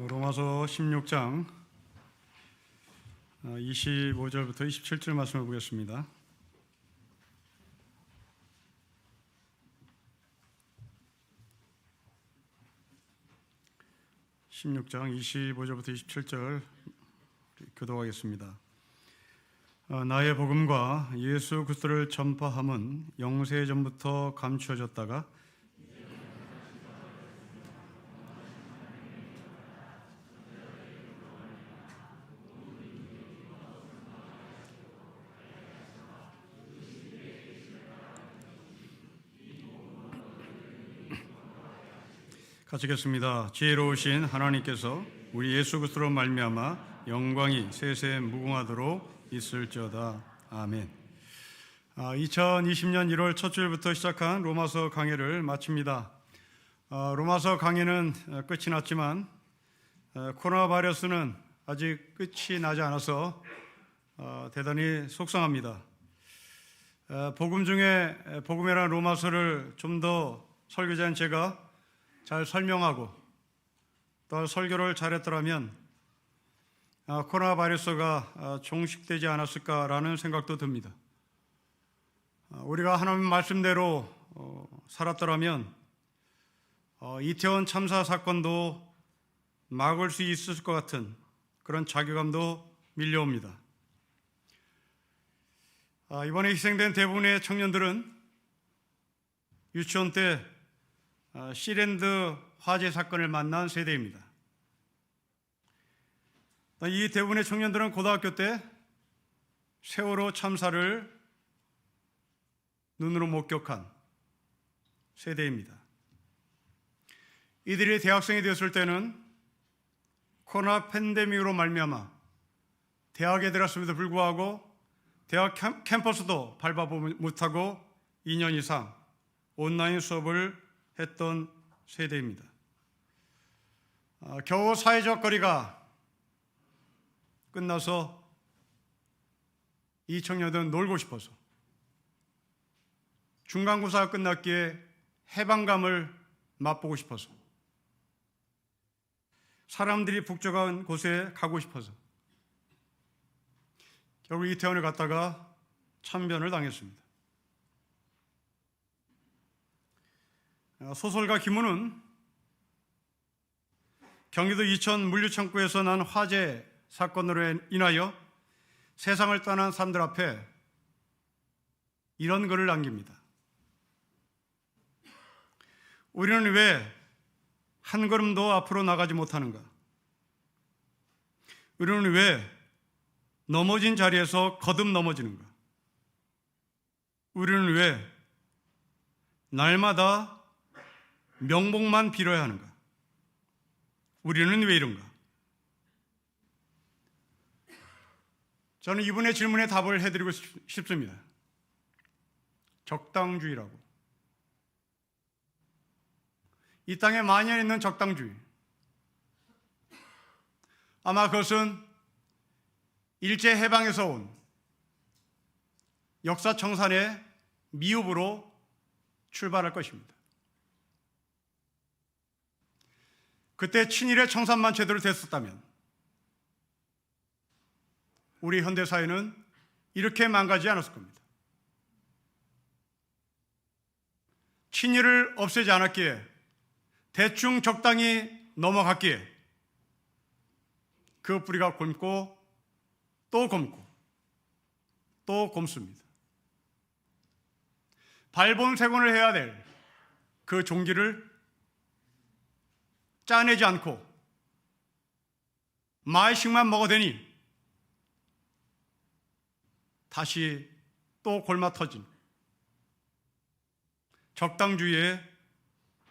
로마서 16장 25절부터 27절 말씀을 보겠습니다. (16장) 25절부터 27절 교독하겠습니다. 나의 복음과 예수 그리스도를 전파함은 영세전부터 감추어졌다가 같이 읽겠습니다. 지혜로우신 하나님께서 우리 예수 그리스도로 말미암아 영광이 세세 무궁하도록 있을지어다. 아멘. 2020년 1월 첫 주일부터 시작한 로마서 강해를 마칩니다. 로마서 강해는 끝이 났지만 코로나 바이러스는 아직 끝이 나지 않아서 대단히 속상합니다. 복음 중에 복음이라는 로마서를 좀 더 설교자인 제가 잘 설명하고 또 설교를 잘했더라면 코로나 바이러스가 종식되지 않았을까라는 생각도 듭니다. 우리가 하나님 말씀대로 살았더라면 이태원 참사 사건도 막을 수 있을 것 같은 그런 자괴감도 밀려옵니다. 이번에 희생된 대부분의 청년들은 유치원 때 시랜드 화재 사건을 만난 세대입니다. 이 대부분의 청년들은 고등학교 때 세월호 참사를 눈으로 목격한 세대입니다. 이들이 대학생이 되었을 때는 코로나 팬데믹으로 말미암아 대학에 들었음에도 불구하고 대학 캠퍼스도 밟아보지 못하고 2년 이상 온라인 수업을 했던 세대입니다. 겨우 사회적 거리가 끝나서 이 청년들은 놀고 싶어서 중간고사가 끝났기에 해방감을 맛보고 싶어서 사람들이 북적한 곳에 가고 싶어서 결국 이태원을 갔다가 참변을 당했습니다. 소설가 김훈은 경기도 이천 물류창고에서 난 화재 사건으로 인하여 세상을 떠난 사람들 앞에 이런 글을 남깁니다. 우리는 왜 한 걸음도 앞으로 나가지 못하는가? 우리는 왜 넘어진 자리에서 거듭 넘어지는가? 우리는 왜 날마다 명복만 빌어야 하는가? 우리는 왜 이런가? 저는 이분의 질문에 답을 해드리고 싶습니다. 적당주의라고. 이 땅에 만연해 있는 적당주의. 아마 그것은 일제해방에서 온 역사청산의 미흡으로 출발할 것입니다. 그때 친일의 청산만 제대로 됐었다면 우리 현대사회는 이렇게 망가지지 않았을 겁니다. 친일을 없애지 않았기에 대충 적당히 넘어갔기에 그 뿌리가 곪고 또 곪고 또 곪습니다. 발본색원을 해야 될 그 종기를 짜내지 않고 마이씩만 먹어대니 다시 또 골마 터진 적당주의의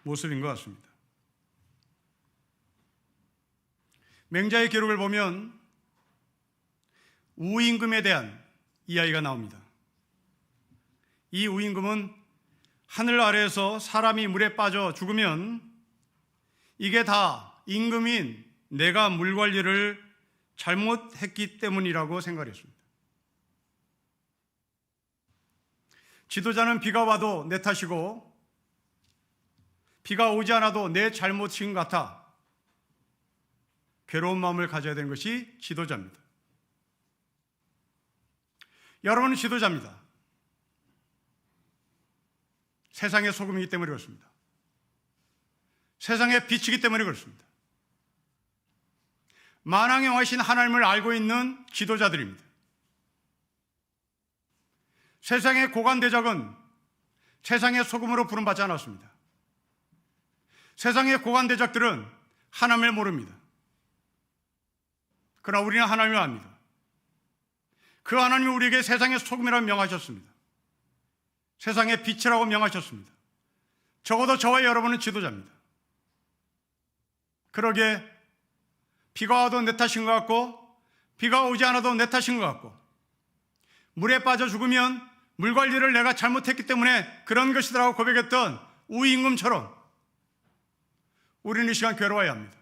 모습인 것 같습니다. 맹자의 기록을 보면 우임금에 대한 이야기가 나옵니다. 이 우임금은 하늘 아래에서 사람이 물에 빠져 죽으면 이게 다 임금인 내가 물 관리를 잘못했기 때문이라고 생각했습니다. 지도자는 비가 와도 내 탓이고 비가 오지 않아도 내 잘못인 것 같아 괴로운 마음을 가져야 되는 것이 지도자입니다. 여러분은 지도자입니다. 세상의 소금이기 때문에 그렇습니다. 세상의 빛이기 때문에 그렇습니다. 만왕에 왕이신 하나님을 알고 있는 지도자들입니다. 세상의 고관대적은 세상의 소금으로 부름받지 않았습니다. 세상의 고관대적들은 하나님을 모릅니다. 그러나 우리는 하나님을 압니다. 그 하나님이 우리에게 세상의 소금이라고 명하셨습니다. 세상의 빛이라고 명하셨습니다. 적어도 저와 여러분은 지도자입니다. 그러기에 비가 와도 내 탓인 것 같고 비가 오지 않아도 내 탓인 것 같고 물에 빠져 죽으면 물 관리를 내가 잘못했기 때문에 그런 것이라고 고백했던 우임금처럼 우리는 이 시간 괴로워야 합니다.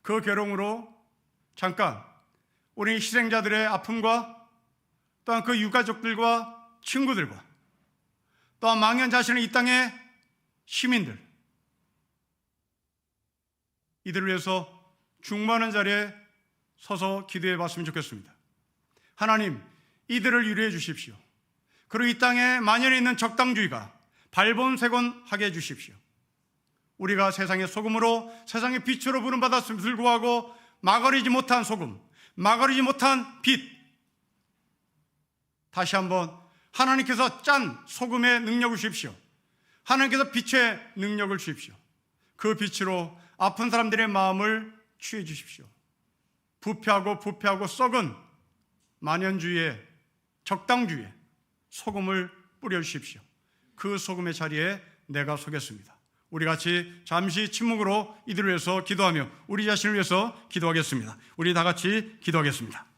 그 괴로움으로 잠깐 우리 희생자들의 아픔과 또한 그 유가족들과 친구들과 또한 망연자실한 이 땅의 시민들, 이들을 위해서 중보하는 자리에 서서 기도해 봤으면 좋겠습니다. 하나님, 이들을 위로해 주십시오. 그리고 이 땅에 만연해 있는 적당주의가 발본색원하게 해 주십시오. 우리가 세상의 소금으로 세상의 빛으로 부름받았음을 불구하고 막아리지 못한 소금, 막아리지 못한 빛, 다시 한번 하나님께서 짠 소금의 능력을 주십시오. 하나님께서 빛의 능력을 주십시오. 그 빛으로 아픈 사람들의 마음을 취해 주십시오. 부패하고 썩은 만연주의에, 적당주의에 소금을 뿌려주십시오. 그 소금의 자리에 내가 서겠습니다. 우리 같이 잠시 침묵으로 이들을 위해서 기도하며 우리 자신을 위해서 기도하겠습니다. 우리 다 같이 기도하겠습니다.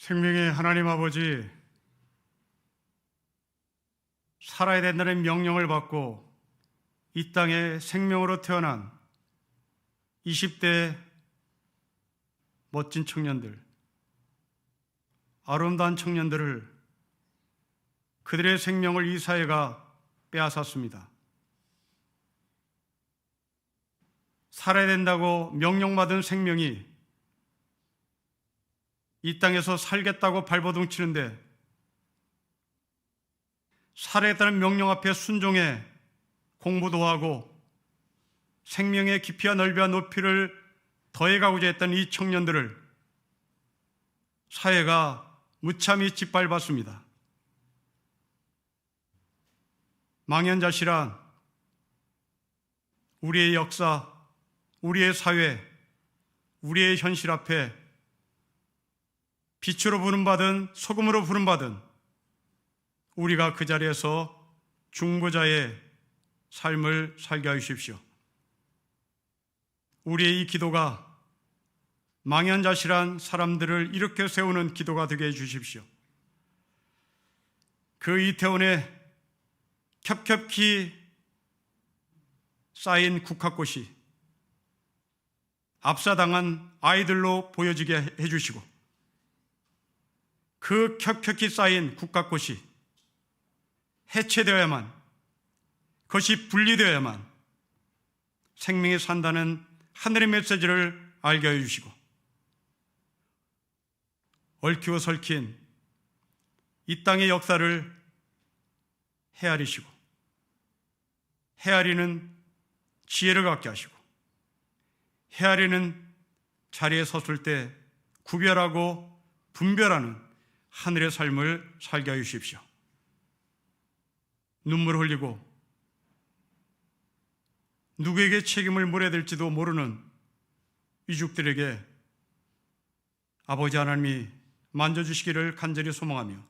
생명의 하나님 아버지, 살아야 된다는 명령을 받고 이 땅에 생명으로 태어난 20대 멋진 청년들, 아름다운 청년들을, 그들의 생명을 이 사회가 빼앗았습니다. 살아야 된다고 명령받은 생명이 이 땅에서 살겠다고 발버둥 치는데 살아야겠다는 명령 앞에 순종해 공부도 하고 생명의 깊이와 넓이와 높이를 더해가고자 했던 이 청년들을 사회가 무참히 짓밟았습니다. 망연자실한 우리의 역사, 우리의 사회, 우리의 현실 앞에 빛으로 부름받은, 소금으로 부름받은 우리가 그 자리에서 중보자의 삶을 살게 하십시오. 우리의 이 기도가 망연자실한 사람들을 일으켜 세우는 기도가 되게 해주십시오. 그 이태원에 겹겹이 쌓인 국화꽃이 압사당한 아이들로 보여지게 해주시고, 그 겹겹이 쌓인 국화꽃이 해체되어야만, 그것이 분리되어야만 생명이 산다는 하늘의 메시지를 알게 해주시고, 얽히고 설킨 이 땅의 역사를 헤아리시고 헤아리는 지혜를 갖게 하시고 헤아리는 자리에 섰을 때 구별하고 분별하는 하늘의 삶을 살게 하여 주십시오. 눈물 흘리고 누구에게 책임을 물어야 될지도 모르는 유족들에게 아버지 하나님이 만져주시기를 간절히 소망하며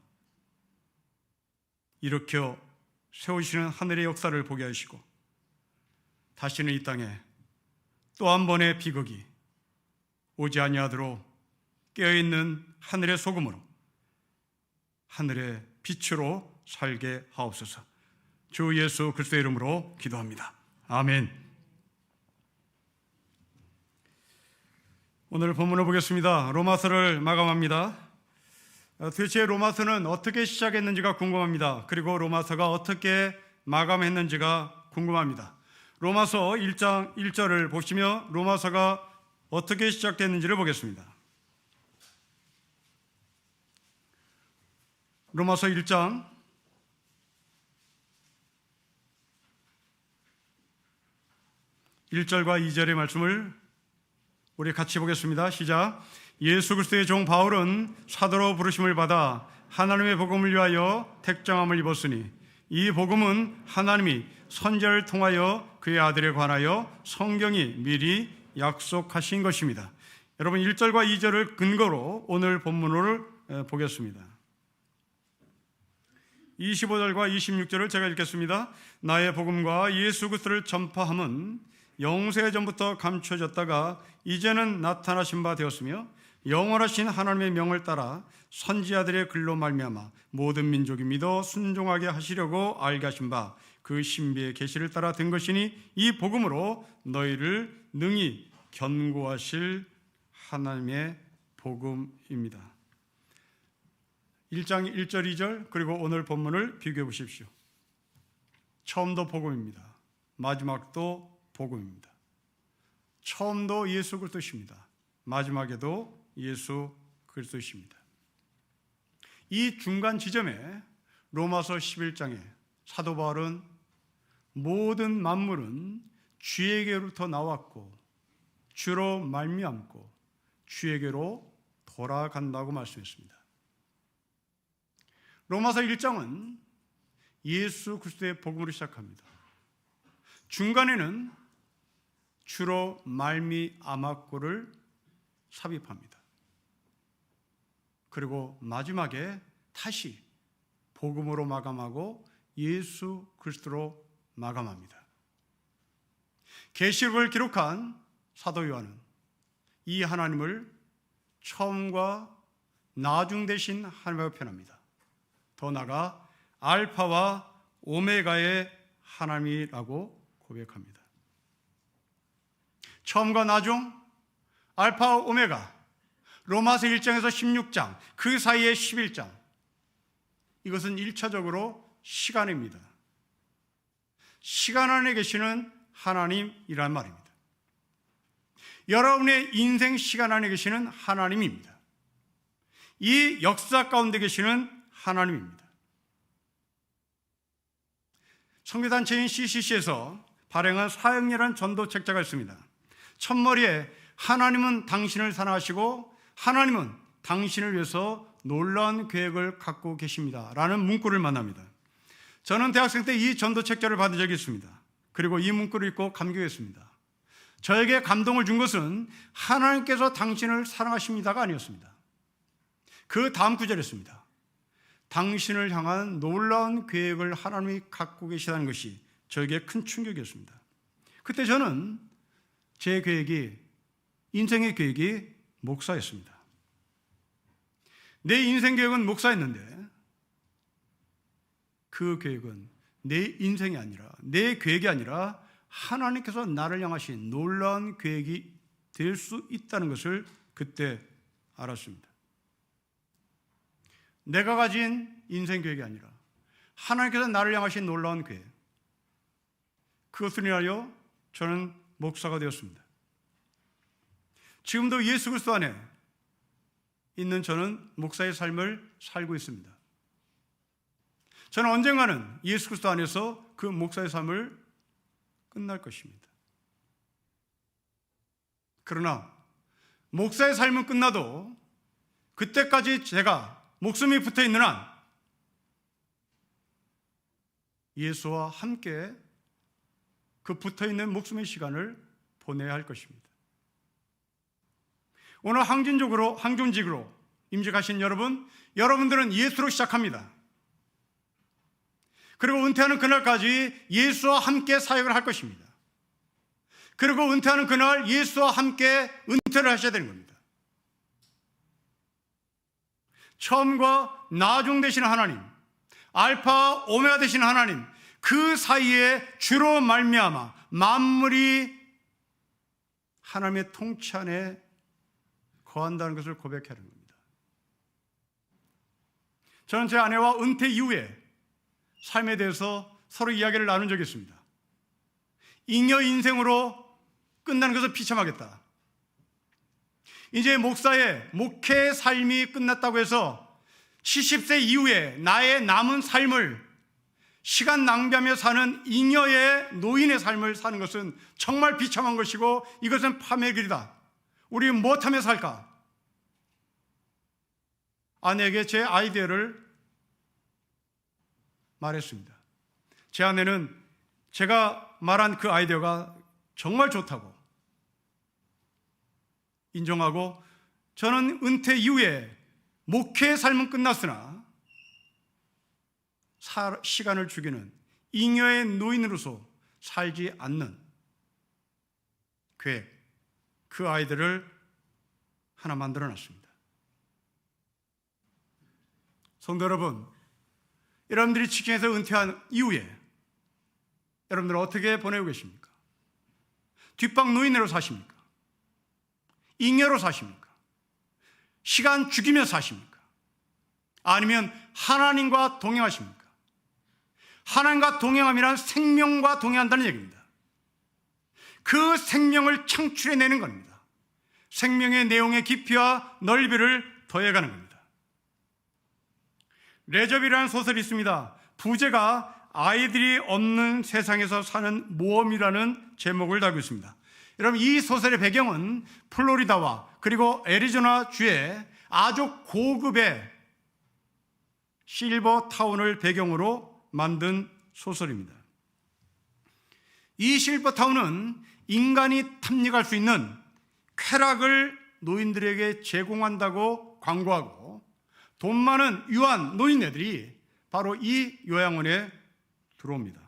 일으켜 세우시는 하늘의 역사를 보게 하시고 다시는 이 땅에 또 한 번의 비극이 오지 아니하도록 깨어있는 하늘의 소금으로 하늘의 빛으로 살게 하옵소서. 주 예수 그리스도의 이름으로 기도합니다. 아멘. 오늘 본문을 보겠습니다. 로마서를 마감합니다. 도대체 로마서는 어떻게 시작했는지가 궁금합니다. 그리고 로마서가 어떻게 마감했는지가 궁금합니다. 로마서 1장 1절을 보시며 로마서가 어떻게 시작됐는지를 보겠습니다. 로마서 1장 1절과 2절의 말씀을 우리 같이 보겠습니다. 시작. 예수 그리스도의 종 바울은 사도로 부르심을 받아 하나님의 복음을 위하여 택정함을 입었으니 이 복음은 하나님이 선지자를 통하여 그의 아들에 관하여 성경이 미리 약속하신 것입니다. 여러분 1절과 2절을 근거로 오늘 본문을 보겠습니다. 25절과 26절을 제가 읽겠습니다. 나의 복음과 예수 그리스도를 전파함은 영세 전부터 감춰졌다가 이제는 나타나신 바 되었으며 영원하신 하나님의 명을 따라 선지자들의 글로 말미암아 모든 민족이 믿어 순종하게 하시려고 알게 하신 바 그 신비의 계시를 따라 된 것이니 이 복음으로 너희를 능히 견고하실 하나님의 복음입니다. 1장 1절 2절 그리고 오늘 본문을 비교해 보십시오. 처음도 복음입니다. 마지막도 복음입니다. 처음도 예수 그리스도십니다. 마지막에도 예수 그리스도십니다. 이 중간 지점에 로마서 11장에 사도 바울은 모든 만물은 주에게로부터 나왔고 주로 말미암고 주에게로 돌아간다고 말씀했습니다. 로마서 1장은 예수 그리스도의 복음으로 시작합니다. 중간에는 주로 말미암았고를 삽입합니다. 그리고 마지막에 다시 복음으로 마감하고 예수 그리스도로 마감합니다. 계시록을 기록한 사도 요한은 이 하나님을 처음과 나중 되신 하나님이라고 표현합니다. 더 나아가 알파와 오메가의 하나님이라고 고백합니다. 처음과 나중, 알파와 오메가, 로마서 1장에서 16장, 그 사이에 11장, 이것은 1차적으로 시간입니다. 시간 안에 계시는 하나님이란 말입니다. 여러분의 인생 시간 안에 계시는 하나님입니다. 이 역사 가운데 계시는 하나님입니다. 선교단체인 CCC에서 발행한 사형이라는 전도책자가 있습니다. 첫머리에 하나님은 당신을 사랑하시고 하나님은 당신을 위해서 놀라운 계획을 갖고 계십니다 라는 문구를 만납니다. 저는 대학생 때 이 전도책자를 받은 적이 있습니다. 그리고 이 문구를 읽고 감격했습니다. 저에게 감동을 준 것은 하나님께서 당신을 사랑하십니다가 아니었습니다. 그 다음 구절이었습니다. 당신을 향한 놀라운 계획을 하나님이 갖고 계시다는 것이 저에게 큰 충격이었습니다. 그때 저는 제 계획이, 인생의 계획이 목사였습니다. 내 인생 계획은 목사였는데 그 계획은 내 인생이 아니라, 내 계획이 아니라 하나님께서 나를 향하신 놀라운 계획이 될 수 있다는 것을 그때 알았습니다. 내가 가진 인생 계획이 아니라 하나님께서 나를 향하신 놀라운 계획, 그것을 인하여 저는 목사가 되었습니다. 지금도 예수 그리스도 안에 있는 저는 목사의 삶을 살고 있습니다. 저는 언젠가는 예수 그리스도 안에서 그 목사의 삶을 끝날 것입니다. 그러나 목사의 삶은 끝나도 그때까지 제가 목숨이 붙어 있는 한 예수와 함께 그 붙어 있는 목숨의 시간을 보내야 할 것입니다. 오늘 항존직으로 임직하신 여러분들은 예수로 시작합니다. 그리고 은퇴하는 그날까지 예수와 함께 사역을 할 것입니다. 그리고 은퇴하는 그날 예수와 함께 은퇴를 하셔야 되는 겁니다. 처음과 나중 되시는 하나님, 알파 오메가 되시는 하나님, 그 사이에 주로 말미암아 만물이 하나님의 통치 안에 거한다는 것을 고백하는 겁니다. 저는 제 아내와 은퇴 이후에 삶에 대해서 서로 이야기를 나눈 적이 있습니다. 잉여 인생으로 끝나는 것을 비참하겠다. 이제 목사의 목회 삶이 끝났다고 해서 70세 이후에 나의 남은 삶을 시간 낭비하며 사는 잉여의 노인의 삶을 사는 것은 정말 비참한 것이고 이것은 파멸의 길이다. 우리 무엇하며 살까? 아내에게 제 아이디어를 말했습니다. 제 아내는 제가 말한 그 아이디어가 정말 좋다고 인정하고, 저는 은퇴 이후에 목회의 삶은 끝났으나 시간을 죽이는 잉여의 노인으로서 살지 않는 계획, 그 아이들을 하나 만들어 놨습니다. 성도 여러분, 여러분들이 직장에서 은퇴한 이후에 여러분들은 어떻게 보내고 계십니까? 뒷방 노인으로 사십니까? 잉여로 사십니까? 시간 죽이며 사십니까? 아니면 하나님과 동행하십니까? 하나님과 동행함이란 생명과 동행한다는 얘기입니다. 그 생명을 창출해내는 겁니다. 생명의 내용의 깊이와 넓이를 더해가는 겁니다. 레저비라는 소설이 있습니다. 부제가 아이들이 없는 세상에서 사는 모험이라는 제목을 달고 있습니다. 여러분, 이 소설의 배경은 플로리다와 그리고 애리조나 주의 아주 고급의 실버타운을 배경으로 만든 소설입니다. 이 실버타운은 인간이 탐닉할 수 있는 쾌락을 노인들에게 제공한다고 광고하고, 돈 많은 유한 노인네들이 바로 이 요양원에 들어옵니다.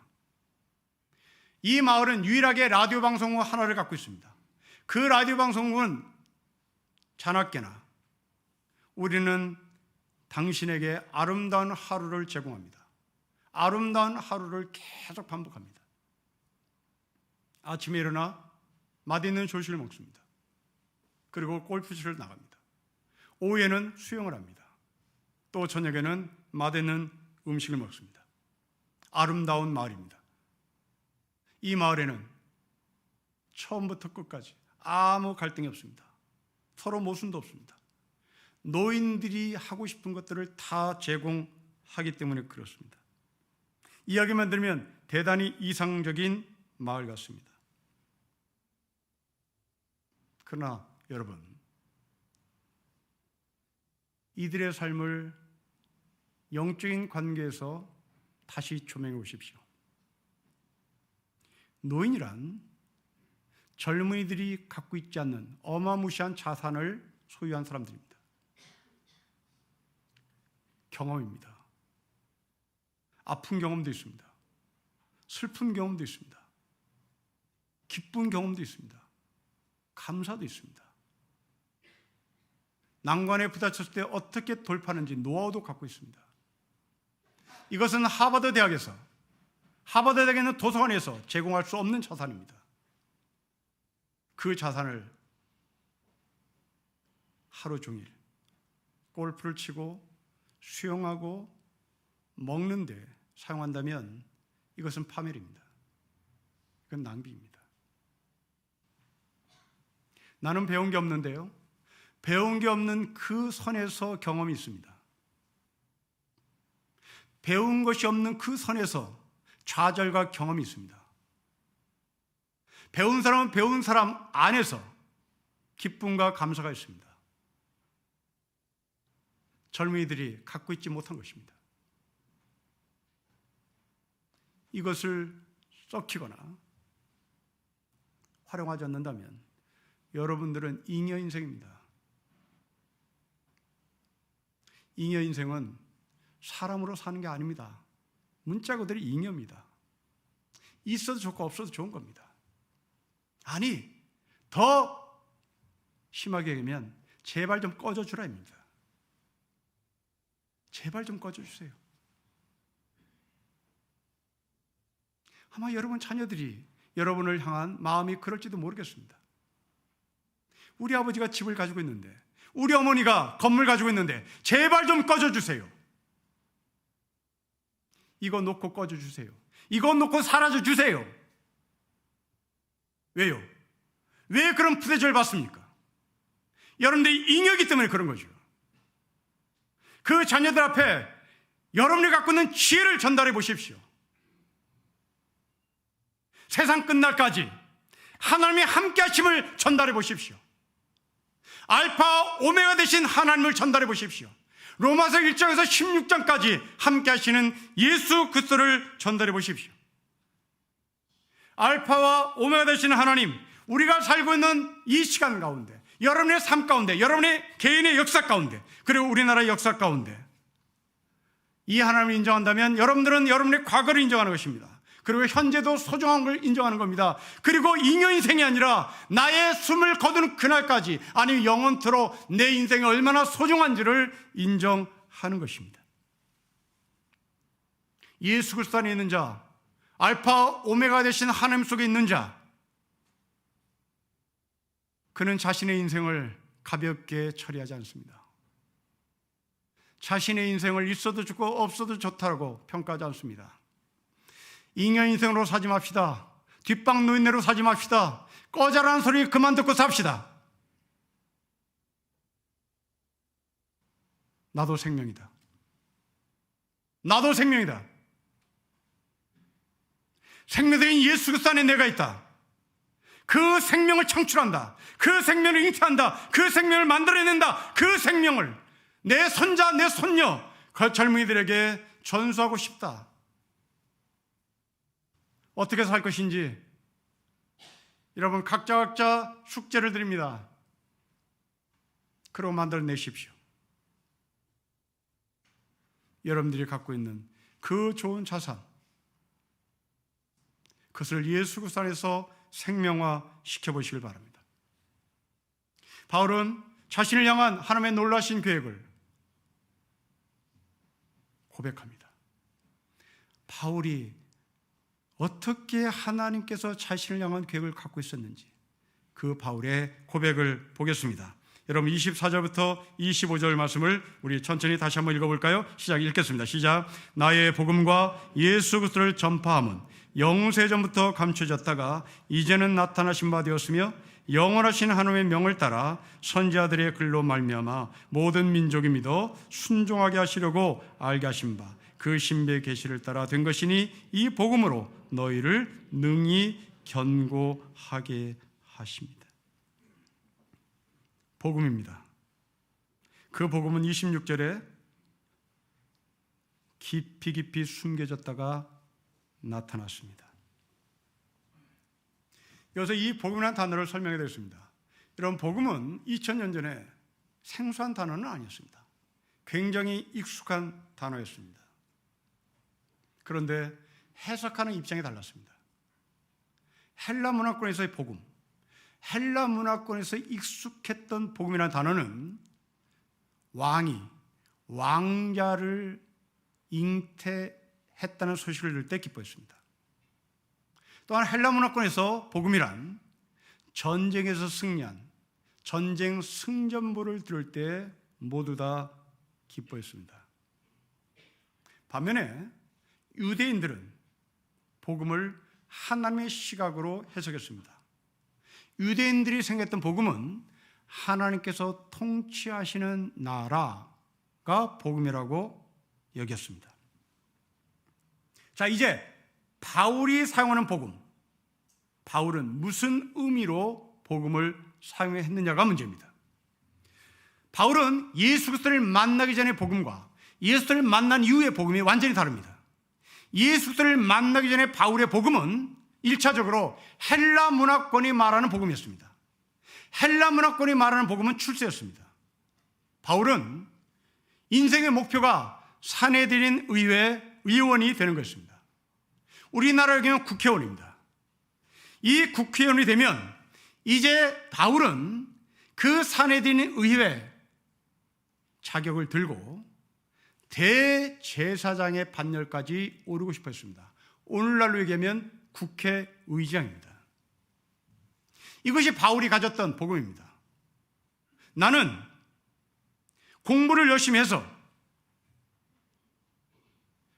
이 마을은 유일하게 라디오 방송국 하나를 갖고 있습니다. 그 라디오 방송국은 자나깨나 우리는 당신에게 아름다운 하루를 제공합니다. 아름다운 하루를 계속 반복합니다. 아침에 일어나 맛있는 조식을 먹습니다. 그리고 골프치를 나갑니다. 오후에는 수영을 합니다. 또 저녁에는 맛있는 음식을 먹습니다. 아름다운 마을입니다. 이 마을에는 처음부터 끝까지 아무 갈등이 없습니다. 서로 모순도 없습니다. 노인들이 하고 싶은 것들을 다 제공하기 때문에 그렇습니다. 이야기만 들으면 대단히 이상적인 마을 같습니다. 그러나 여러분, 이들의 삶을 영적인 관계에서 다시 조명해 보십시오. 노인이란 젊은이들이 갖고 있지 않는 어마무시한 자산을 소유한 사람들입니다. 경험입니다. 아픈 경험도 있습니다. 슬픈 경험도 있습니다. 기쁜 경험도 있습니다. 감사도 있습니다. 난관에 부딪혔을 때 어떻게 돌파하는지 노하우도 갖고 있습니다. 이것은 하버드 대학에 있는 도서관에서 제공할 수 없는 자산입니다. 그 자산을 하루 종일 골프를 치고 수영하고 먹는 데 사용한다면 이것은 파멸입니다. 이건 낭비입니다. 나는 배운 게 없는데요, 배운 게 없는 그 선에서 경험이 있습니다. 배운 것이 없는 그 선에서 좌절과 경험이 있습니다. 배운 사람은 배운 사람 안에서 기쁨과 감사가 있습니다. 젊은이들이 갖고 있지 못한 것입니다. 이것을 썩히거나 활용하지 않는다면 여러분들은 잉여 인생입니다. 잉여 인생은 사람으로 사는 게 아닙니다. 문자 그대로 잉여입니다. 있어도 좋고 없어도 좋은 겁니다. 아니, 더 심하게 얘기하면 제발 좀 꺼져주라입니다. 제발 좀 꺼져주세요. 아마 여러분 자녀들이 여러분을 향한 마음이 그럴지도 모르겠습니다. 우리 아버지가 집을 가지고 있는데, 우리 어머니가 건물 가지고 있는데 제발 좀 꺼져주세요. 이거 놓고 꺼져주세요. 이거 놓고 사라져주세요. 왜요? 왜 그런 푸대접을 받습니까? 여러분들이 잉여기 때문에 그런 거죠. 그 자녀들 앞에 여러분이 갖고 있는 지혜를 전달해 보십시오. 세상 끝날까지 하나님의 함께 하심을 전달해 보십시오. 알파 오메가 되신 하나님을 전달해 보십시오. 로마서 1장에서 16장까지 함께 하시는 예수 그리스도를 전달해 보십시오. 알파와 오메가 되신 하나님, 우리가 살고 있는 이 시간 가운데, 여러분의 삶 가운데, 여러분의 개인의 역사 가운데, 그리고 우리나라의 역사 가운데 이 하나님을 인정한다면 여러분들은 여러분의 과거를 인정하는 것입니다. 그리고 현재도 소중한 걸 인정하는 겁니다. 그리고 잉여 인생이 아니라 나의 숨을 거두는 그날까지, 아니 영원토록 내 인생이 얼마나 소중한지를 인정하는 것입니다. 예수 그리스도 안에 있는 자, 알파 오메가 되신 하나님 속에 있는 자, 그는 자신의 인생을 가볍게 처리하지 않습니다. 자신의 인생을 있어도 좋고 없어도 좋다고 평가하지 않습니다. 잉여 인생으로 사지 맙시다. 뒷방 노인네로 사지 맙시다. 꺼자라는 소리 그만 듣고 삽시다. 나도 생명이다. 나도 생명이다. 생명된 예수 그리스도 안에 내가 있다. 그 생명을 창출한다. 그 생명을 잉태한다. 그 생명을 만들어낸다. 그 생명을 내 손자, 내 손녀, 그 젊은이들에게 전수하고 싶다. 어떻게 살 것인지 여러분 각자 숙제를 드립니다. 그러고 만들어내십시오. 여러분들이 갖고 있는 그 좋은 자산, 그것을 예수 그리스도 안에서 생명화 시켜보시길 바랍니다. 바울은 자신을 향한 하나님의 놀라신 계획을 고백합니다. 바울이 어떻게 하나님께서 자신을 향한 계획을 갖고 있었는지 그 바울의 고백을 보겠습니다. 여러분 24절부터 25절 말씀을 우리 천천히 다시 한번 읽어볼까요? 시작 읽겠습니다. 시작. 나의 복음과 예수 그리스도를 전파함은 영세전부터 감춰졌다가 이제는 나타나신 바 되었으며 영원하신 하나님의 명을 따라 선지자들의 글로 말미암아 모든 민족이 믿어 순종하게 하시려고 알게 하신 바 그 신비의 계시를 따라 된 것이니 이 복음으로 너희를 능히 견고하게 하십니다. 복음입니다. 그 복음은 26절에 깊이 숨겨졌다가 나타났습니다. 여기서 이 복음이라는 단어를 설명해 드렸습니다. 여러분, 복음은 2000년 전에 생소한 단어는 아니었습니다. 굉장히 익숙한 단어였습니다. 그런데 해석하는 입장이 달랐습니다. 헬라 문화권에서의 복음, 헬라 문화권에서 익숙했던 복음이라는 단어는 왕자를 잉태했다는 소식을 들을 때 기뻐했습니다. 또한 헬라 문화권에서 복음이란 전쟁에서 승리한 전쟁 승전보를 들을 때 모두 다 기뻐했습니다. 반면에 유대인들은 복음을 하나님의 시각으로 해석했습니다. 유대인들이 생각했던 복음은 하나님께서 통치하시는 나라가 복음이라고 여겼습니다. 자, 이제 바울이 사용하는 복음, 바울은 무슨 의미로 복음을 사용했느냐가 문제입니다. 바울은 예수 그리스도를 만나기 전의 복음과 예수 그리스도를 만난 이후의 복음이 완전히 다릅니다. 예수 그리스도를 만나기 전에 바울의 복음은 1차적으로 헬라 문화권이 말하는 복음이었습니다. 헬라 문화권이 말하는 복음은 출세였습니다. 바울은 인생의 목표가 산헤드린 의회 의원이 되는 것입니다. 우리나라로 얘기하면 국회의원입니다. 이 국회의원이 되면 이제 바울은 그 산헤드린 의회 자격을 들고 대제사장의 반열까지 오르고 싶어 했습니다. 오늘날로 얘기하면 국회의장입니다. 이것이 바울이 가졌던 복음입니다. 나는 공부를 열심히 해서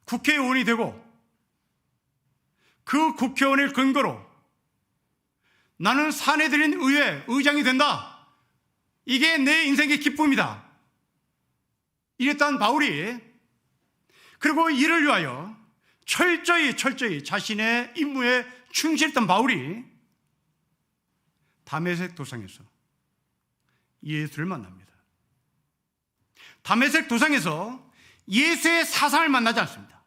국회의원이 되고 그 국회의원을 근거로 나는 산헤드린 의회 의장이 된다. 이게 내 인생의 기쁨이다. 이랬던 바울이, 그리고 이를 위하여 철저히 자신의 임무에 충실했던 바울이 다메섹 도상에서 예수를 만납니다. 다메섹 도상에서 예수의 사상을 만나지 않습니다.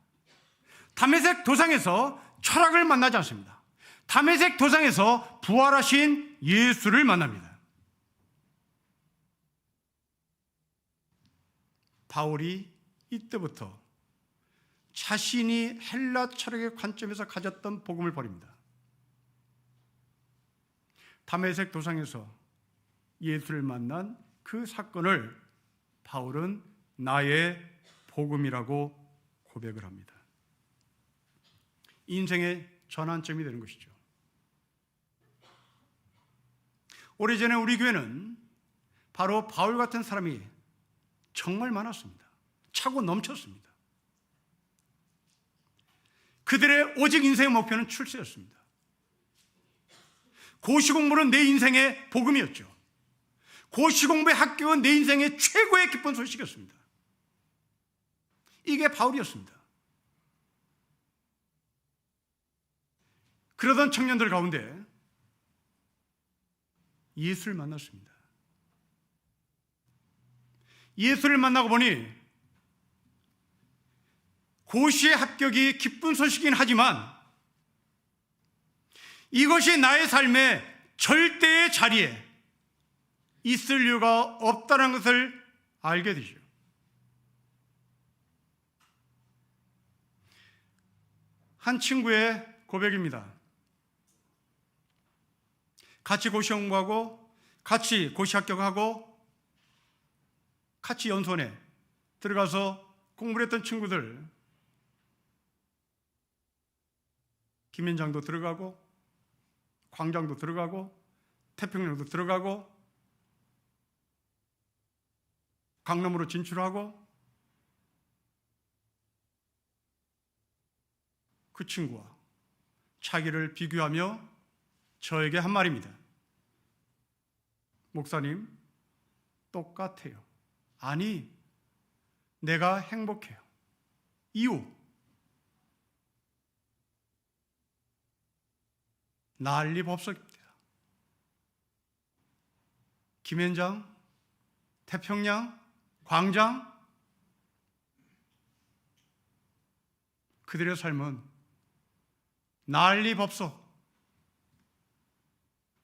다메섹 도상에서 철학을 만나지 않습니다. 다메섹 도상에서 부활하신 예수를 만납니다. 바울이 이때부터 자신이 헬라 철학의 관점에서 가졌던 복음을 버립니다. 다메섹 도상에서 예수를 만난 그 사건을 바울은 나의 복음이라고 고백을 합니다. 인생의 전환점이 되는 것이죠. 오래전에 우리 교회는 바로 바울 같은 사람이 정말 많았습니다. 차고 넘쳤습니다. 그들의 오직 인생의 목표는 출세였습니다. 고시공부는 내 인생의 복음이었죠. 고시공부의 합격은 내 인생의 최고의 기쁜 소식이었습니다. 이게 바울이었습니다. 그러던 청년들 가운데 예수를 만났습니다. 예수를 만나고 보니 고시의 합격이 기쁜 소식이긴 하지만 이것이 나의 삶의 절대의 자리에 있을 이유가 없다는 것을 알게 되죠. 한 친구의 고백입니다. 같이 고시 공부하고 같이 고시 합격하고 같이 연수원에 들어가서 공부를 했던 친구들, 김현장도 들어가고 광장도 들어가고 태평양도 들어가고 강남으로 진출하고, 그 친구와 자기를 비교하며 저에게 한 말입니다. 목사님, 똑같아요. 아니, 내가 행복해요. 이유, 난리법석입니다. 김현장, 태평양, 광장, 그들의 삶은 난리법석,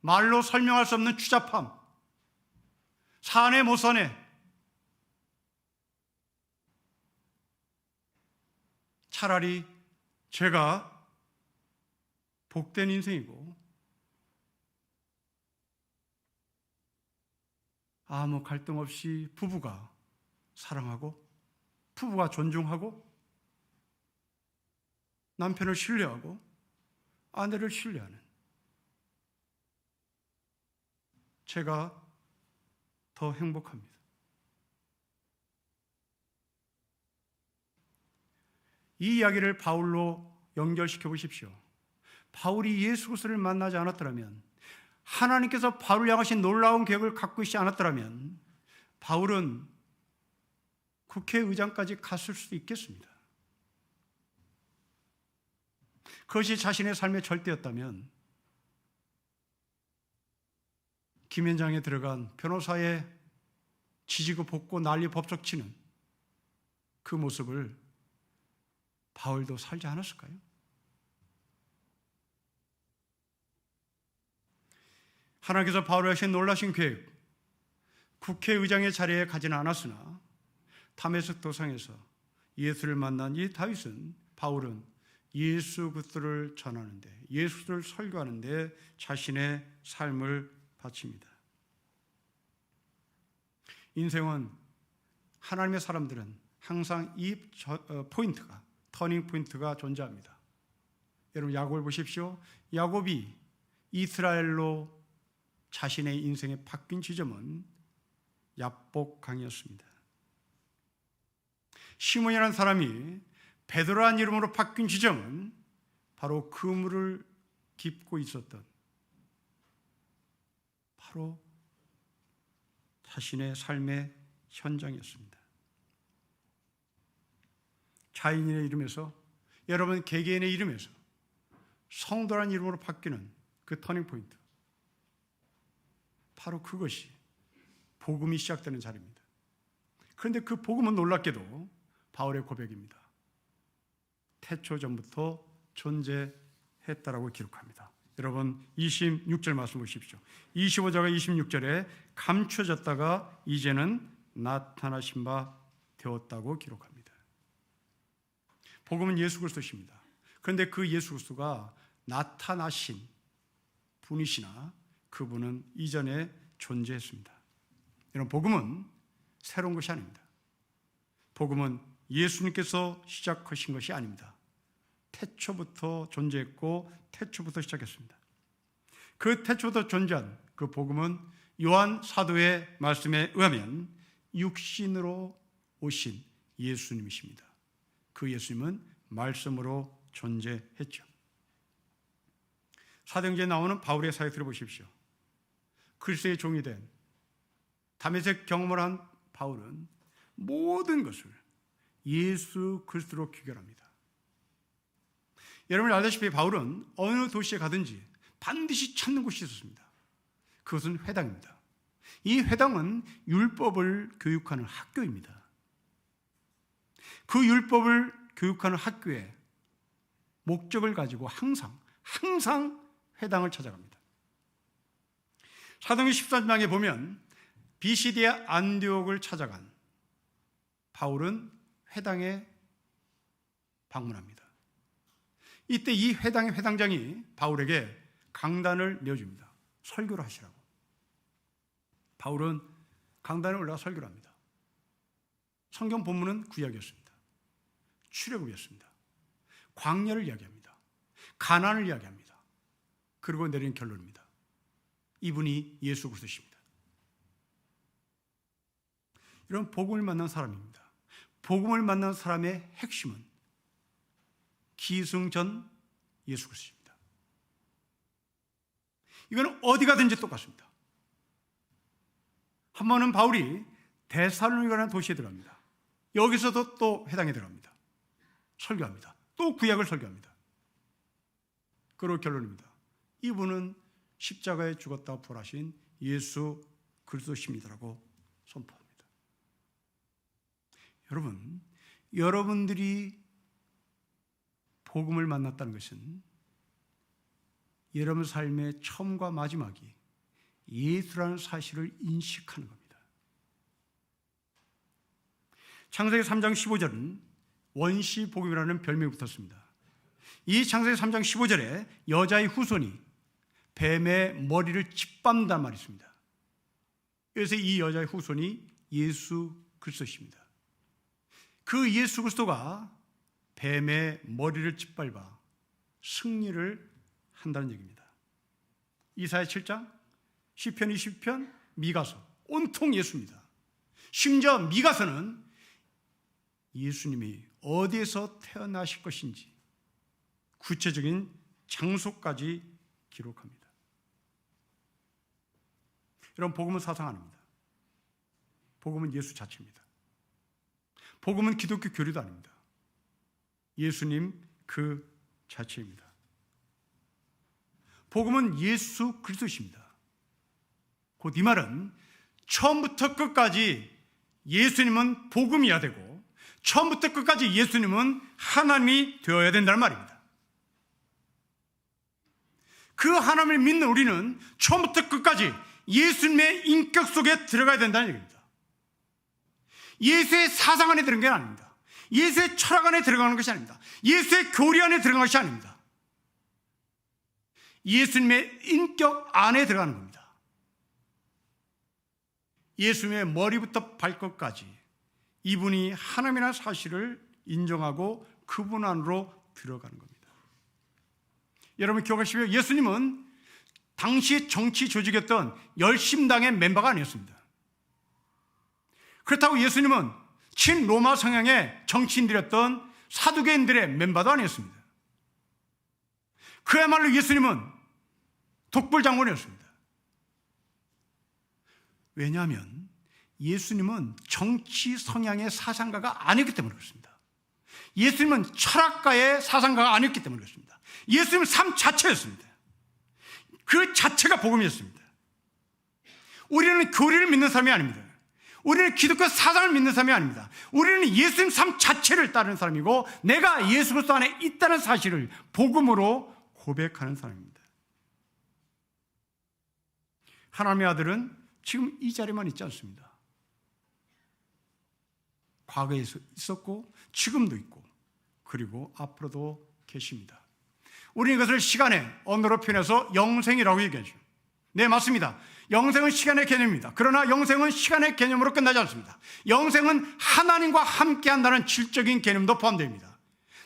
말로 설명할 수 없는 추잡함, 사내 못 사네. 차라리 제가 복된 인생이고 아무 갈등 없이 부부가 사랑하고 부부가 존중하고 남편을 신뢰하고 아내를 신뢰하는, 제가 더 행복합니다. 이 이야기를 바울로 연결시켜 보십시오. 바울이 예수 그리스도를 만나지 않았더라면, 하나님께서 바울을 향하신 놀라운 계획을 갖고 있지 않았더라면 바울은 국회의장까지 갔을 수도 있겠습니다. 그것이 자신의 삶의 절대였다면 김현장에 들어간 변호사의 지지고 볶고 난리 법석 치는 그 모습을 바울도 살지 않았을까요? 하나님께서 바울을 하신 놀라신 계획, 국회의장의 자리에 가지는 않았으나 다메섹 도상에서 예수를 만난 이 다윗은, 바울은 예수 그리스도를 전하는데, 예수를 설교하는데 자신의 삶을 바칩니다. 인생은, 하나님의 사람들은 항상 이 포인트가, 터닝 포인트가 존재합니다. 여러분 야곱을 보십시오. 야곱이 이스라엘로 자신의 인생의 바뀐 지점은 야복강이었습니다. 시몬이라는 사람이 베드로라는 이름으로 바뀐 지점은 바로 그물을 깁고 있었던, 바로 자신의 삶의 현장이었습니다. 자인의 이름에서, 여러분 개개인의 이름에서 성도라는 이름으로 바뀌는 그 터닝 포인트, 바로 그것이 복음이 시작되는 자리입니다. 그런데 그 복음은 놀랍게도 바울의 고백입니다. 태초 전부터 존재했다라고 기록합니다. 여러분 26절 말씀 보십시오. 25절과 26절에 감춰졌다가 이제는 나타나신 바 되었다고 기록합니다. 복음은 예수 그리스도십니다. 그런데 그 예수 그리스도가 나타나신 분이시나 그분은 이전에 존재했습니다. 여러분 복음은 새로운 것이 아닙니다. 복음은 예수님께서 시작하신 것이 아닙니다. 태초부터 존재했고 태초부터 시작했습니다. 그 태초부터 존재한 그 복음은 요한 사도의 말씀에 의하면 육신으로 오신 예수님이십니다. 그 예수님은 말씀으로 존재했죠. 사도행전에 나오는 바울의 사역 들어보십시오. 그리스도의 종이 된 다메섹 경험을 한 바울은 모든 것을 예수 그리스도로 귀결합니다. 여러분이 알다시피 바울은 어느 도시에 가든지 반드시 찾는 곳이 있었습니다. 그것은 회당입니다. 이 회당은 율법을 교육하는 학교입니다. 그 율법을 교육하는 학교의 목적을 가지고 항상 회당을 찾아갑니다. 사도행전 13장에 보면 비시디아 안디옥을 찾아간 바울은 회당에 방문합니다. 이때 이 회당의 회당장이 바울에게 강단을 내어줍니다. 설교를 하시라고. 바울은 강단에 올라가 설교를 합니다. 성경 본문은 구약이었습니다. 출애굽이었습니다. 광야를 이야기합니다. 가나안을 이야기합니다. 그리고 내리는 결론입니다. 이분이 예수 그리스도십니다. 이런 복음을 만난 사람입니다. 복음을 만난 사람의 핵심은 기승전 예수 그리스도입니다. 이건 어디 가든지 똑같습니다. 한 번은 바울이 데살로니가라는 도시에 들어갑니다. 여기서도 또 회당에 들어갑니다. 설교합니다. 또 구약을 설교합니다. 그리고 결론입니다. 이분은 십자가에 죽었다고 부활하신 예수 그리스도십니다라고 선포합니다. 여러분, 여러분들이 복음을 만났다는 것은 여러분 삶의 처음과 마지막이 예수라는 사실을 인식하는 겁니다. 창세기 3장 15절은 원시 복음이라는 별명이 붙었습니다. 이 창세기 3장 15절에 여자의 후손이 뱀의 머리를 짓밟는다는 말이 있습니다. 그래서 이 여자의 후손이 예수 그리스도십니다. 그 예수 그리스도가 뱀의 머리를 짓밟아 승리를 한다는 얘기입니다. 이사야 7장, 시편 20편, 미가서 온통 예수입니다. 심지어 미가서는 예수님이 어디에서 태어나실 것인지 구체적인 장소까지 기록합니다. 여러분, 복음은 사상 아닙니다. 복음은 예수 자체입니다. 복음은 기독교 교리도 아닙니다. 예수님 그 자체입니다. 복음은 예수 그리스도십니다. 곧 이 말은 처음부터 끝까지 예수님은 복음이어야 되고 처음부터 끝까지 예수님은 하나님이 되어야 된다는 말입니다. 그 하나님을 믿는 우리는 처음부터 끝까지 예수님의 인격 속에 들어가야 된다는 얘기입니다. 예수의 사상 안에 들어간 게 아닙니다. 예수의 철학 안에 들어가는 것이 아닙니다. 예수의 교리 안에 들어가는 것이 아닙니다. 예수님의 인격 안에 들어가는 겁니다. 예수님의 머리부터 발끝까지 이분이 하나님이라는 사실을 인정하고 그분 안으로 들어가는 겁니다. 여러분 기억하시고요. 예수님은 당시 정치 조직이었던 열심당의 멤버가 아니었습니다. 그렇다고 예수님은 친로마 성향의 정치인들이었던 사두개인들의 멤버도 아니었습니다. 그야말로 예수님은 독불장군이었습니다. 왜냐하면 예수님은 정치 성향의 사상가가 아니었기 때문에 그렇습니다. 예수님은 철학가의 사상가가 아니었기 때문에 그렇습니다. 예수님은 삶 자체였습니다. 그 자체가 복음이었습니다. 우리는 교리를 믿는 사람이 아닙니다. 우리는 기독교 사상을 믿는 사람이 아닙니다. 우리는 예수님 삶 자체를 따르는 사람이고 내가 예수 그리스도 안에 있다는 사실을 복음으로 고백하는 사람입니다. 하나님의 아들은 지금 이 자리만 있지 않습니다. 과거에 있었고 지금도 있고 그리고 앞으로도 계십니다. 우리는 이것을 시간의 언어로 표현해서 영생이라고 얘기하죠. 네, 맞습니다. 영생은 시간의 개념입니다. 그러나 영생은 시간의 개념으로 끝나지 않습니다. 영생은 하나님과 함께 한다는 질적인 개념도 포함됩니다.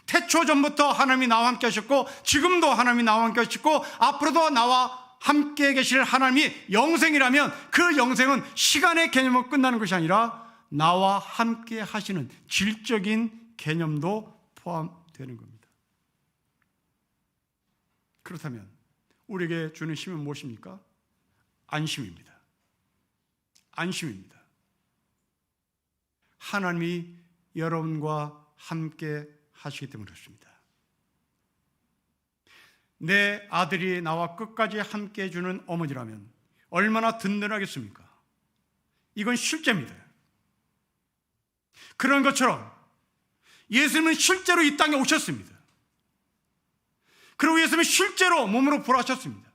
태초 전부터 하나님이 나와 함께 하셨고 지금도 하나님이 나와 함께 하시고 앞으로도 나와 함께 계실 하나님이 영생이라면 그 영생은 시간의 개념으로 끝나는 것이 아니라 나와 함께 하시는 질적인 개념도 포함되는 겁니다. 그렇다면 우리에게 주는 힘은 무엇입니까? 안심입니다. 안심입니다. 하나님이 여러분과 함께 하시기 때문에 그렇습니다. 내 아들이 나와 끝까지 함께 해주는 어머니라면 얼마나 든든하겠습니까? 이건 실제입니다. 그런 것처럼 예수님은 실제로 이 땅에 오셨습니다. 그리고 예수님은 실제로 몸으로 부활하셨습니다.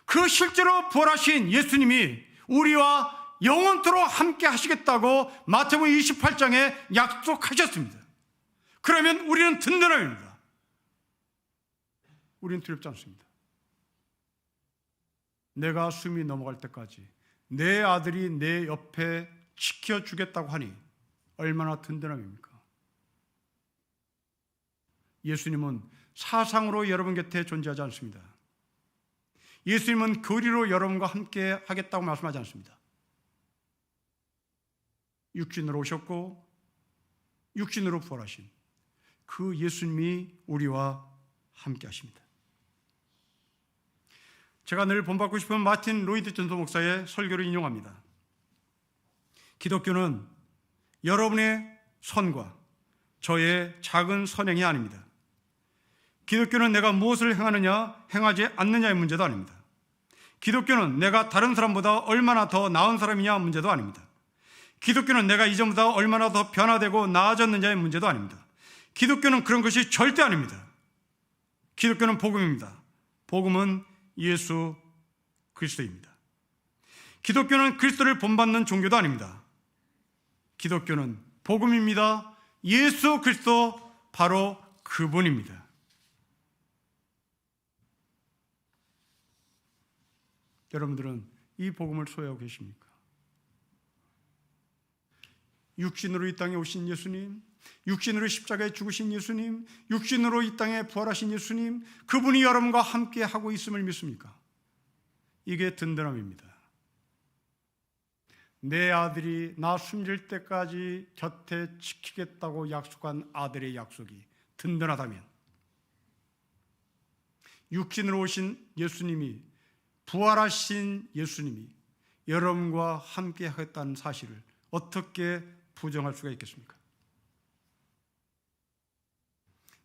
그 실제로 부활하신 예수님이 우리와 영원토록 함께 하시겠다고 마태복음 28장에 약속하셨습니다. 그러면 우리는 든든합니다. 우리는 두렵지 않습니다. 내가 숨이 넘어갈 때까지 내 아들이 내 옆에 지켜주겠다고 하니 얼마나 든든함입니까? 예수님은 사상으로 여러분 곁에 존재하지 않습니다. 예수님은 교리로 여러분과 함께 하겠다고 말씀하지 않습니다. 육신으로 오셨고 육신으로 부활하신 그 예수님이 우리와 함께 하십니다. 제가 늘 본받고 싶은 마틴 로이드 존슨 목사의 설교를 인용합니다. 기독교는 여러분의 선과 저의 작은 선행이 아닙니다. 기독교는 내가 무엇을 행하느냐, 행하지 않느냐의 문제도 아닙니다. 기독교는 내가 다른 사람보다 얼마나 더 나은 사람이냐 문제도 아닙니다. 기독교는 내가 이전보다 얼마나 더 변화되고 나아졌느냐의 문제도 아닙니다. 기독교는 그런 것이 절대 아닙니다. 기독교는 복음입니다. 복음은 예수 그리스도입니다. 기독교는 그리스도를 본받는 종교도 아닙니다. 기독교는 복음입니다. 예수 그리스도 바로 그분입니다. 여러분들은 이 복음을 소유하고 계십니까? 육신으로 이 땅에 오신 예수님, 육신으로 십자가에 죽으신 예수님, 육신으로 이 땅에 부활하신 예수님, 그분이 여러분과 함께 하고 있음을 믿습니까? 이게 든든함입니다. 내 아들이 나 숨질 때까지 곁에 지키겠다고 약속한 아들의 약속이 든든하다면 육신으로 오신 예수님이, 부활하신 예수님이 여러분과 함께 하겠다는 사실을 어떻게 부정할 수가 있겠습니까?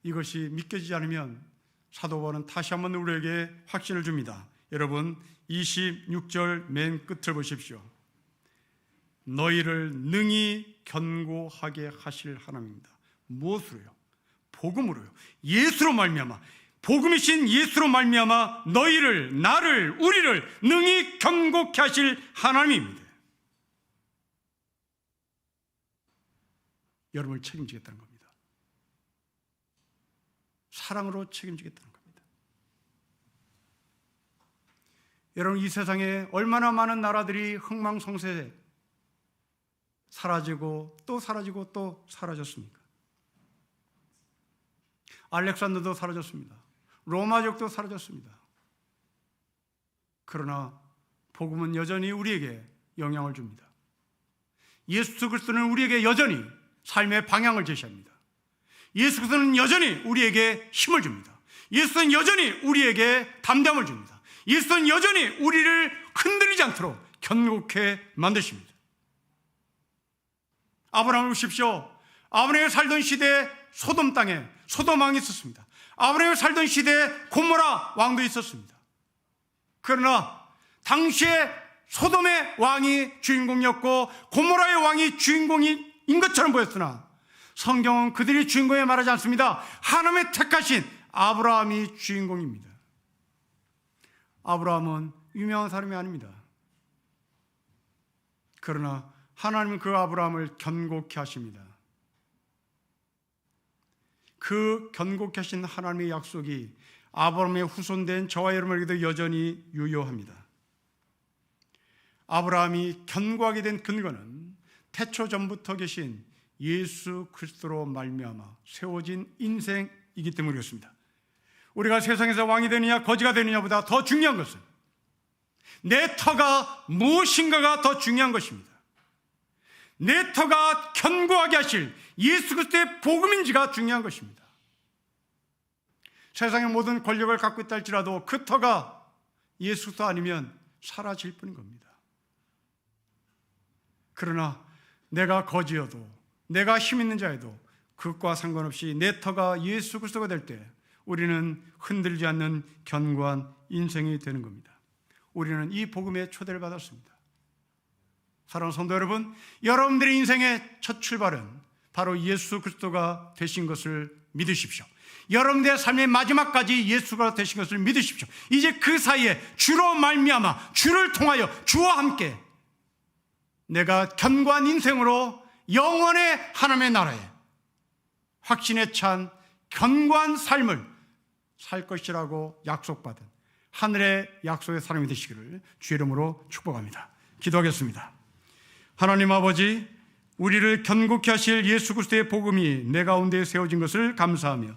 이것이 믿겨지지 않으면 사도 바울은 다시 한번 우리에게 확신을 줍니다. 여러분 26절 맨 끝을 보십시오. 너희를 능히 견고하게 하실 하나님입니다. 무엇으로요? 복음으로요. 예수로 말미암아, 복음이신 예수로 말미암아 너희를, 나를, 우리를 능히 견고케 하실 하나님입니다. 여러분을 책임지겠다는 겁니다. 사랑으로 책임지겠다는 겁니다. 여러분, 이 세상에 얼마나 많은 나라들이 흥망성쇠 사라지고 또 사라지고 또 사라졌습니까? 알렉산더도 사라졌습니다. 로마족도 사라졌습니다. 그러나 복음은 여전히 우리에게 영향을 줍니다. 예수 그리스도는 우리에게 여전히 삶의 방향을 제시합니다. 예수 그리스도는 여전히 우리에게 힘을 줍니다. 예수는 여전히 우리에게 담담을 줍니다. 예수는 여전히 우리를 흔들리지 않도록 견고케 만드십니다. 아브라함을 보십시오. 아브라함이 살던 시대에 소돔 땅에 소돔 왕이 있었습니다. 아브라함이 살던 시대에 고모라 왕도 있었습니다. 그러나 당시에 소돔의 왕이 주인공이었고 고모라의 왕이 주인공인 것처럼 보였으나 성경은 그들이 주인공에 말하지 않습니다. 하나님의 택하신 아브라함이 주인공입니다. 아브라함은 유명한 사람이 아닙니다. 그러나 하나님은 그 아브라함을 견고케 하십니다. 그 견고케 하신 하나님의 약속이 아브라함의 후손된 저와 여러분에게도 여전히 유효합니다. 아브라함이 견고하게 된 근거는 태초 전부터 계신 예수 그리스도로 말미암아 세워진 인생이기 때문에 그렇습니다. 우리가 세상에서 왕이 되느냐 거지가 되느냐보다 더 중요한 것은 내 터가 무엇인가가 더 중요한 것입니다. 내 터가 견고하게 하실 예수 그리스도의 복음인지가 중요한 것입니다. 세상의 모든 권력을 갖고 있다 할지라도 그 터가 예수 그리스도 아니면 사라질 뿐인 겁니다. 그러나 내가 거지여도 내가 힘 있는 자여도 그것과 상관없이 내 터가 예수 그리스도가 될 때 우리는 흔들리지 않는 견고한 인생이 되는 겁니다. 우리는 이 복음의 초대를 받았습니다. 사랑하는 성도 여러분, 여러분들의 인생의 첫 출발은 바로 예수 그리스도가 되신 것을 믿으십시오. 여러분들의 삶의 마지막까지 예수가 되신 것을 믿으십시오. 이제 그 사이에 주로 말미암아 주를 통하여 주와 함께 내가 견고한 인생으로 영원의 하나님의 나라에 확신에 찬 견고한 삶을 살 것이라고 약속받은 하늘의 약속의 사람이 되시기를 주의 이름으로 축복합니다. 기도하겠습니다. 하나님 아버지, 우리를 견고케 하실 예수 그리스도의 복음이 내 가운데 세워진 것을 감사하며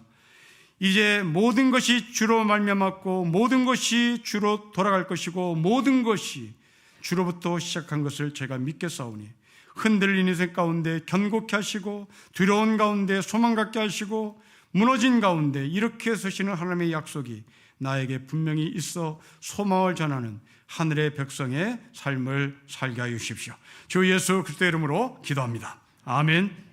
이제 모든 것이 주로 말미암았고 모든 것이 주로 돌아갈 것이고 모든 것이 주로부터 시작한 것을 제가 믿겠사오니 흔들린 인생 가운데 견고케 하시고 두려운 가운데 소망 갖게 하시고 무너진 가운데 이렇게 서시는 하나님의 약속이 나에게 분명히 있어 소망을 전하는 하늘의 백성의 삶을 살게 하여 주십시오. 주 예수 그리스도의 이름으로 기도합니다. 아멘.